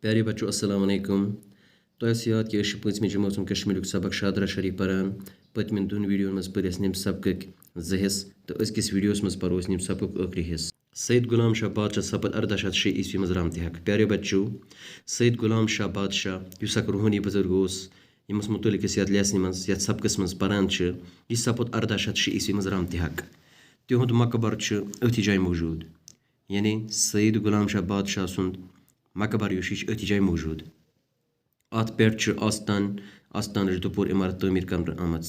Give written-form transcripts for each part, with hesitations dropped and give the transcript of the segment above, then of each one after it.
प्यारे बच्चों अस्सलाम वालेकुम। तो याद कि पचम जमात कश्मीर सबक शादरा शरीफ पारान पतमिन दोन वीडियो मज पर निम सबक हिस्स तो अजकिस वीडियोस मज परो निम सबक आखिरी हिस्स। सैयद गुलाम शाह बादशाह सपद 1806 ईस्वी मज रहमत हक। प्यारे बच्चों सैयद गुलाम शाह बादशाह युस रूहानी बुजुर्ग यमस मुतलिक ये लेसन मज ये सबकस मज पारान यह सपद 1806 ईस्वी मज रहमत हक। तिहुंद मकबर अथि जाय मौजूद, यानी सैयद गुलाम शाह बादशाह सुंद मकबर अथि जाय मौजूद। अत पे आस्थान दुपुर इमारत तमीर कर आमच,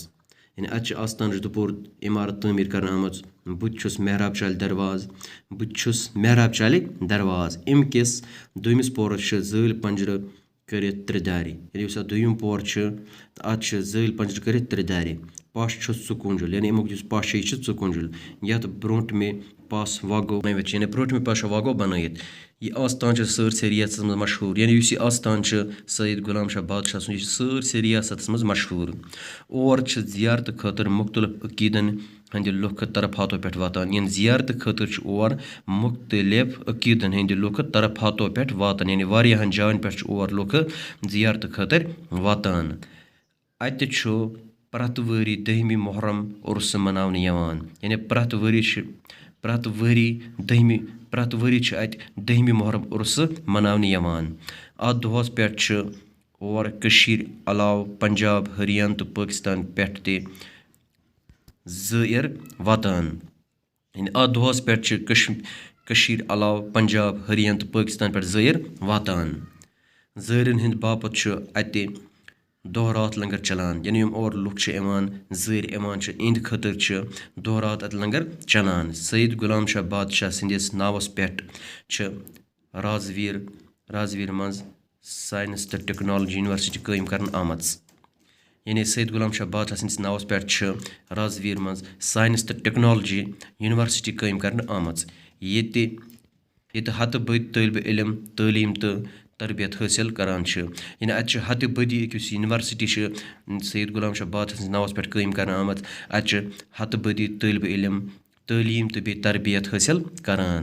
यानी अत आस्थान दुपुर इमारत तमीर कर आमच। बुत मेहराब चाल दरवाज, बुत मेहराब चाल दरवाज। अमकिस दोमिस पोरस जल पंजर कर त्रे दारि, यानी उस दोम पोर अत जल पंजर कर त्रे दारि। पश चुकुंजल, यानी अमुक पश चुकुंजल यथ ब्रोट में पस वागो बनवित, यानी ब्रोट में पश वागो बनवित। यह आस्थान सरसे रियासत मज मशहूर, यानी यह आस्थान सैयद गुलाम शाह बादशाह सुन सरसे रियासत मज मशहूर। और जियारत खतर मुख्तलिफ अकीदन हंद लुख तरफातों पे वातान, यानी जियारत खतर और मुख्तलिफ अकीदन हंद लुख तरफातों पे वातान, यानी वारियाहन जायन पे और लुख जियारत खतर वातान। अत प्रत वरी 10 मुहर्रम उर्स मनावन यवान, यानी प्रत वरी अत 10 मुहर्रम उर्स मनावन यवान। अत दोहस पे और कशीर अलाव पंजाब हरियाणा तो पाकिस्तान पे ज़ायर वातान, यानी अत दोहस पे कशीर अलाव पंजाब हरियाणा तो पाकिस्तान पे ज़ायर वातान। ज़ायरन हंद बापत अत दह रात लंगर चलान, यानी और लुक ज़ायर इंद खतर दह रात अत लंगर चलान। सैयद गुलाम शाह बादशाह सदिस नावस पे राजवीर मज साइंस तो टेक्नोलॉजी यूनिवर्सिटी कायम कर आमच, यानी सैयद गुलाम शाह बादशाह सदिस नावस पे राजवीर मज साइंस तो टेक्नोलॉजी यूनिवर्सिटी कायम कर आमच। ये हत बद तलब इलम तालीम तो तरबियत हासिल करान, यानी अत हत बदी यूनिवर्सिटी सैयद गुलाम शाह बादशाह नावस पे कायम कर आमत। अत हत बदी तलब इलम तालीम तो बे तरबियत हासिल करान।